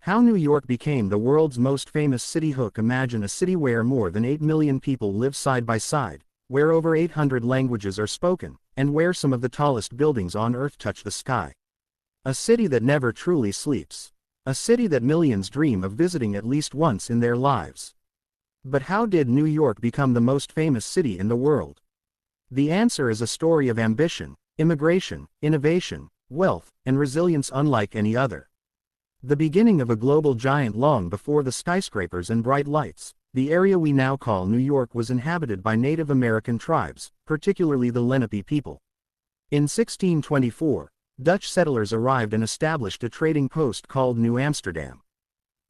How New York became the world's most famous city. Imagine a city where more than 8 million people live side by side, where over 800 languages are spoken, and where some of the tallest buildings on Earth touch the sky. A city that never truly sleeps. A city that millions dream of visiting at least once in their lives. But how did New York become the most famous city in the world? The answer is a story of ambition, immigration, innovation, wealth, and resilience unlike any other. The beginning of a global giant. Long before the skyscrapers and bright lights, the area we now call New York was inhabited by Native American tribes, particularly the Lenape people. In 1624, Dutch settlers arrived and established a trading post called New Amsterdam.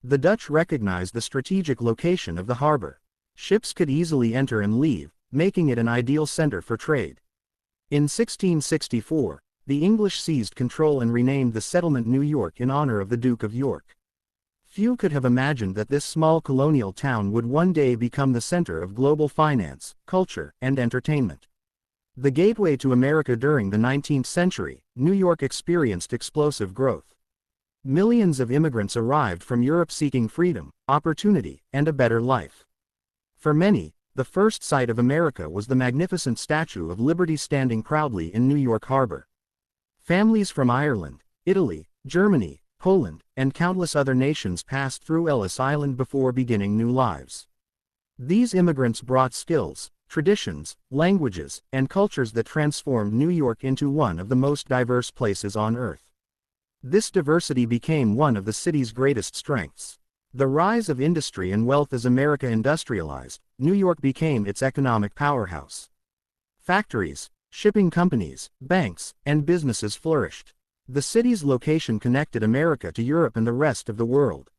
The Dutch recognized the strategic location of the harbor. Ships could easily enter and leave, making it an ideal center for trade. In 1664, the English seized control and renamed the settlement New York in honor of the Duke of York. Few could have imagined that this small colonial town would one day become the center of global finance, culture, and entertainment. The gateway to America. During the 19th century, New York experienced explosive growth. Millions of immigrants arrived from Europe seeking freedom, opportunity, and a better life. For many, the first sight of America was the magnificent Statue of Liberty standing proudly in New York Harbor. Families from Ireland, Italy, Germany, Poland, and countless other nations passed through Ellis Island before beginning new lives. These immigrants brought skills, traditions, languages, and cultures that transformed New York into one of the most diverse places on Earth. This diversity became one of the city's greatest strengths. The rise of industry and wealth. As America industrialized, New York became its economic powerhouse. Factories, shipping companies, banks, and businesses flourished. The city's location connected America to Europe and the rest of the world.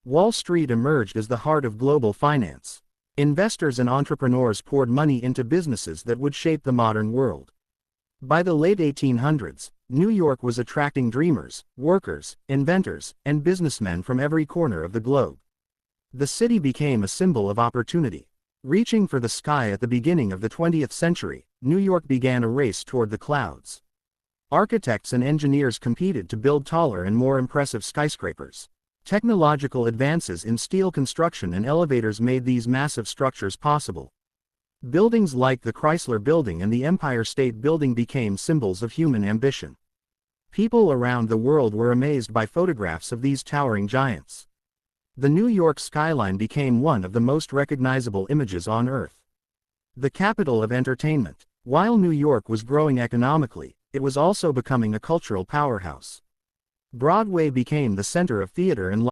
Wall Street emerged as the heart of global finance. Investors and entrepreneurs poured money into businesses that would shape the modern world. By the late 1800s, New York was attracting dreamers, workers, inventors, and businessmen from every corner of the globe. The city became a symbol of opportunity. Reaching for the sky. At the beginning of the 20th century, New York began a race toward the clouds. Architects and engineers competed to build taller and more impressive skyscrapers. Technological advances in steel construction and elevators made these massive structures possible. Buildings like the Chrysler Building and the Empire State Building became symbols of human ambition. People around the world were amazed by photographs of these towering giants. The New York skyline became one of the most recognizable images on Earth. The capital of entertainment. While New York was growing economically, it was also becoming a cultural powerhouse. Broadway became the center of theater and